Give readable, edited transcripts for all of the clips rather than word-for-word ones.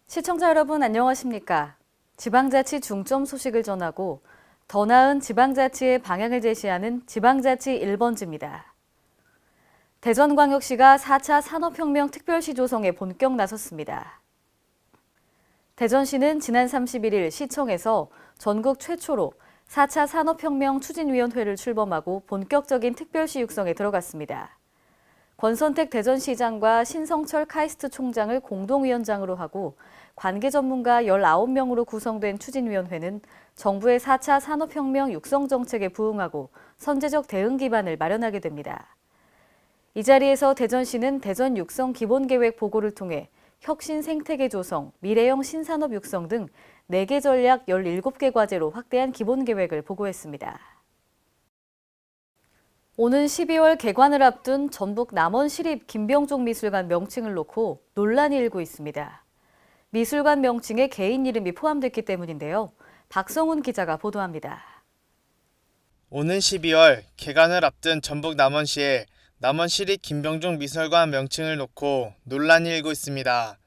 시청자 여러분 안녕하십니까? 지방자치 중점 소식을 전하고 더 나은 지방자치의 방향을 제시하는 지방자치 1번지입니다. 대전광역시가 4차 산업혁명 특별시 조성에 본격 나섰습니다. 대전시는 지난 31일 시청에서 전국 최초로 4차 산업혁명 추진위원회를 출범하고 본격적인 특별시 육성에 들어갔습니다. 권선택 대전시장과 신성철 카이스트 총장을 공동위원장으로 하고 관계 전문가 19명으로 구성된 추진위원회는 정부의 4차 산업혁명 육성 정책에 부응하고 선제적 대응 기반을 마련하게 됩니다. 이 자리에서 대전시는 대전 육성 기본계획 보고를 통해 혁신 생태계 조성, 미래형 신산업 육성 등 4개 전략 17개 과제로 확대한 기본계획을 보고했습니다. 오는 12월 개관을 앞둔 전북 남원시립 김병종 미술관 명칭을 놓고 논란이 일고 있습니다. 미술관 명칭에 개인 이름이 포함됐기 때문인데요. 박성훈 기자가 보도합니다. 오는 12월 개관을 앞둔 전북 남원시에 남원시립 김병종 미술관 명칭을 놓고 논란이 일고 있습니다.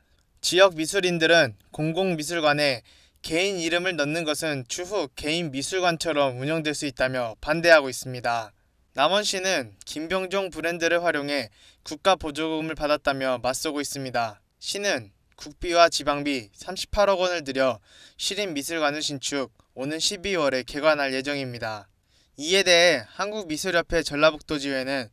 지역 미술인들은 공공미술관에 개인 이름을 넣는 것은 추후 개인 미술관처럼 운영될 수 있다며 반대하고 있습니다. 남원시는 김병종 브랜드를 활용해 국가 보조금을 받았다며 맞서고 있습니다. 시는 국비와 지방비 38억 원을 들여 시립미술관을 신축, 오는 12월에 개관할 예정입니다. 이에 대해 한국미술협회 전라북도지회는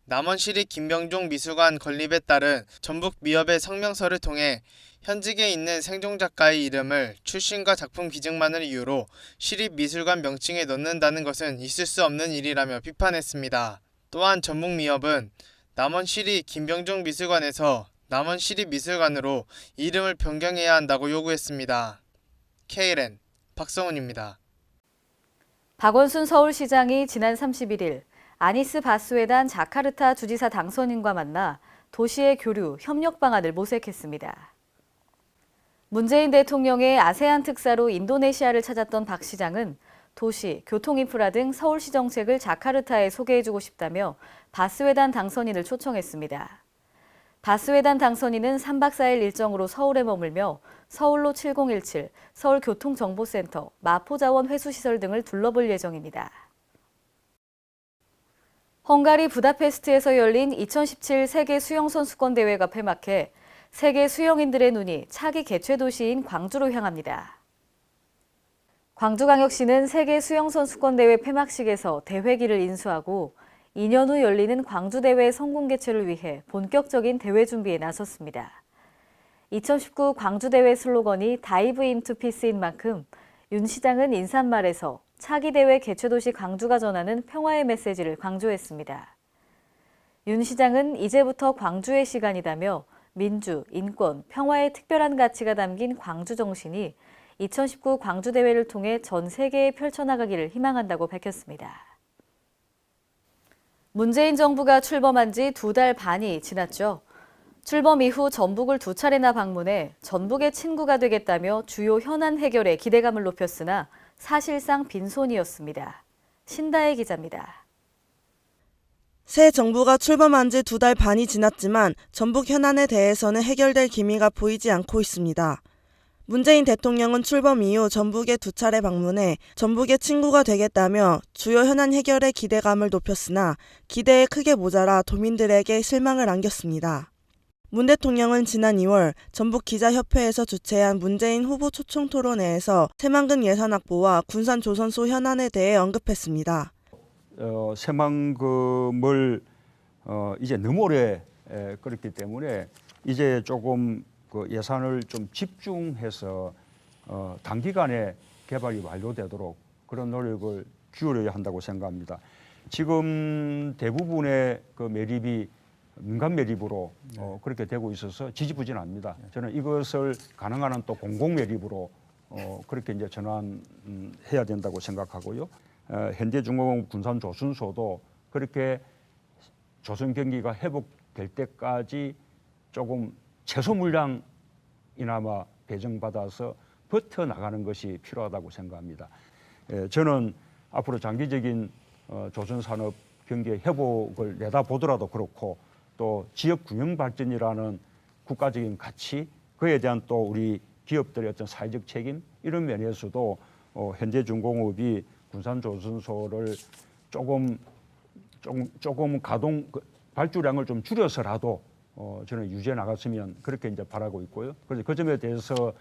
남원시립 김병종 미술관 건립에 따른 전북미협의 성명서를 통해 현직에 있는 생존작가의 이름을 출신과 작품 기증만을 이유로 시립미술관 명칭에 넣는다는 것은 있을 수 없는 일이라며 비판했습니다. 또한 전북미협은 남원시립 김병종 미술관에서 남원시립미술관으로 이름을 변경해야 한다고 요구했습니다. KLN 박성훈입니다. 박원순 서울시장이 지난 31일 아니스 바스웨단 자카르타 주지사 당선인과 만나 도시의 교류, 협력 방안을 모색했습니다. 문재인 대통령의 아세안 특사로 인도네시아를 찾았던 박 시장은 도시, 교통인프라 등 서울시 정책을 자카르타에 소개해주고 싶다며 바스웨단 당선인을 초청했습니다. 바스웨단 당선인은 3박 4일 일정으로 서울에 머물며 서울로 7017, 서울교통정보센터, 마포자원 회수시설 등을 둘러볼 예정입니다. 헝가리 부다페스트에서 열린 2017 세계 수영선수권대회가 폐막해 세계 수영인들의 눈이 차기 개최 도시인 광주로 향합니다. 광주광역시는 세계 수영선수권대회 폐막식에서 대회기를 인수하고 2년 후 열리는 광주대회 성공 개최를 위해 본격적인 대회 준비에 나섰습니다. 2019 광주대회 슬로건이 다이브 인투 피스인 만큼 윤 시장은 인사말에서 차기 대회 개최 도시 광주가 전하는 평화의 메시지를 강조했습니다. 윤 시장은 이제부터 광주의 시간이다며 민주, 인권, 평화의 특별한 가치가 담긴 광주 정신이 2019 광주대회를 통해 전 세계에 펼쳐나가기를 희망한다고 밝혔습니다. 문재인 정부가 출범한 지 2달 반이 지났죠. 출범 이후 전북을 2차례나 방문해 전북의 친구가 되겠다며 주요 현안 해결에 기대감을 높였으나 사실상 빈손이었습니다. 신다혜 기자입니다. 새 정부가 출범한 지 2달 반이 지났지만 전북 현안에 대해서는 해결될 기미가 보이지 않고 있습니다. 문재인 대통령은 출범 이후 전북에 2차례 방문해 전북의 친구가 되겠다며 주요 현안 해결에 기대감을 높였으나 기대에 크게 모자라 도민들에게 실망을 안겼습니다. 문 대통령은 지난 2월 전북기자협회에서 주최한 문재인 후보 초청 토론회에서 새만금 예산 확보와 군산 조선소 현안에 대해 언급했습니다. 새만금을 이제 너무 오래 끌었기 때문에 이제 조금 그 예산을 좀 집중해서 단기간에 개발이 완료되도록 그런 노력을 기울여야 한다고 생각합니다. 지금 대부분의 그 매립이 민간 매립으로 그렇게 되고 있어서 지지부진합니다. 저는 이것을 가능한 한 또 공공 매립으로 그렇게 이제 전환해야 된다고 생각하고요. 현대중공업 군산 조선소도 그렇게 조선 경기가 회복될 때까지 조금 최소 물량이나마 배정받아서 버텨 나가는 것이 필요하다고 생각합니다. 저는 앞으로 장기적인 조선산업 경기의 회복을 내다보더라도 그렇고 또 지역 균형 발전이라는 국가적인 가치, 그에 대한 또 우리 기업들의 어떤 사회적 책임 이런 면에서도 현대중공업이 군산조선소를 조금 가동 발주량을 좀 줄여서라도 저는 유지해 나갔으면 그렇게 이제 바라고 있고요. 그래서 그 점에 대해서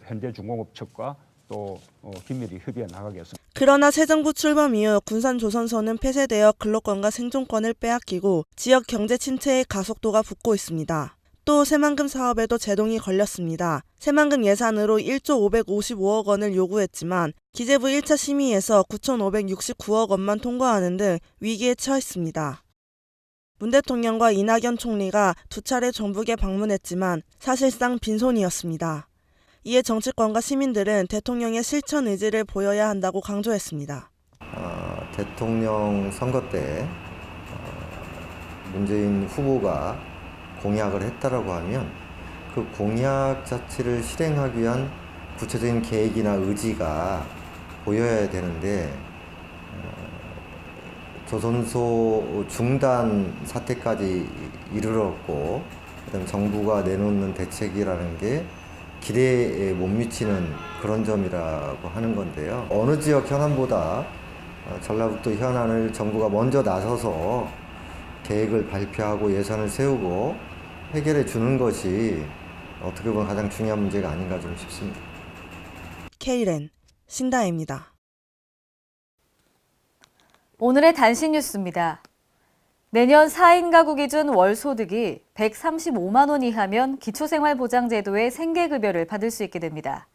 현대중공업 측과 또 긴밀히 협의해 나가겠습니다. 그러나 새 정부 출범 이후 군산조선소는 폐쇄되어 근로권과 생존권을 빼앗기고 지역 경제 침체의 가속도가 붙고 있습니다. 또 새만금 사업에도 제동이 걸렸습니다. 새만금 예산으로 1조 555억 원을 요구했지만 기재부 1차 심의에서 9,569억 원만 통과하는 등 위기에 처했습니다. 문 대통령과 이낙연 총리가 두 차례 전북에 방문했지만 사실상 빈손이었습니다. 이에 정치권과 시민들은 대통령의 실천 의지를 보여야 한다고 강조했습니다. 대통령 선거 때 문재인 후보가 공약을 했다라고 하면 그 공약 자체를 실행하기 위한 구체적인 계획이나 의지가 보여야 되는데 조선소 중단 사태까지 이르렀고 그다음에 정부가 내놓는 대책이라는 게 기대에 못 미치는 그런 점이라고 하는 건데요. 어느 지역 현안보다 전라북도 현안을 정부가 먼저 나서서 계획을 발표하고 예산을 세우고 해결해 주는 것이 어떻게 보면 가장 중요한 문제가 아닌가 좀 싶습니다. K랜 신다혜입니다. 오늘의 단신 뉴스입니다. 내년 4인 가구 기준 월 소득이 135만 원 이하면 기초생활보장제도의 생계급여를 받을 수 있게 됩니다.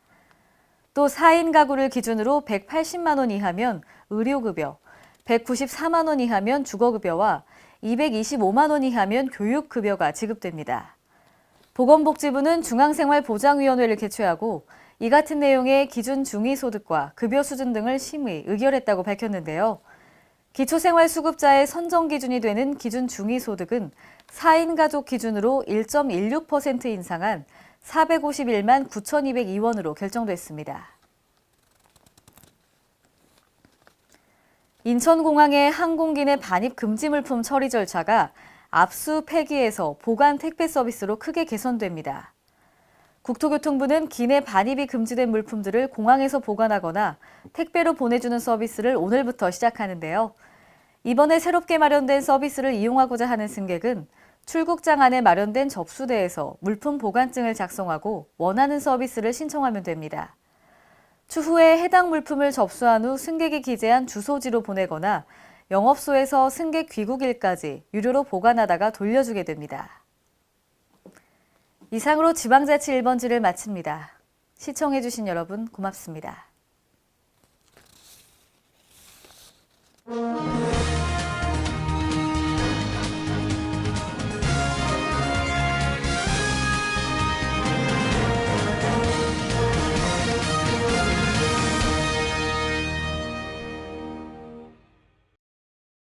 또 4인 가구를 기준으로 180만 원 이하면 의료급여, 194만 원 이하면 주거급여와 225만 원 이하면 교육급여가 지급됩니다. 보건복지부는 중앙생활보장위원회를 개최하고 이 같은 내용의 기준 중위소득과 급여 수준 등을 심의, 의결했다고 밝혔는데요. 기초생활수급자의 선정 기준이 되는 기준 중위소득은 4인 가족 기준으로 1.16% 인상한 451만 9,202원으로 결정됐습니다. 인천공항의 항공기 내 반입 금지 물품 처리 절차가 압수 폐기에서 보관 택배 서비스로 크게 개선됩니다. 국토교통부는 기내 반입이 금지된 물품들을 공항에서 보관하거나 택배로 보내주는 서비스를 오늘부터 시작하는데요. 이번에 새롭게 마련된 서비스를 이용하고자 하는 승객은 출국장 안에 마련된 접수대에서 물품 보관증을 작성하고 원하는 서비스를 신청하면 됩니다. 추후에 해당 물품을 접수한 후 승객이 기재한 주소지로 보내거나 영업소에서 승객 귀국일까지 유료로 보관하다가 돌려주게 됩니다. 이상으로 지방자치 1번지를 마칩니다. 시청해주신 여러분 고맙습니다.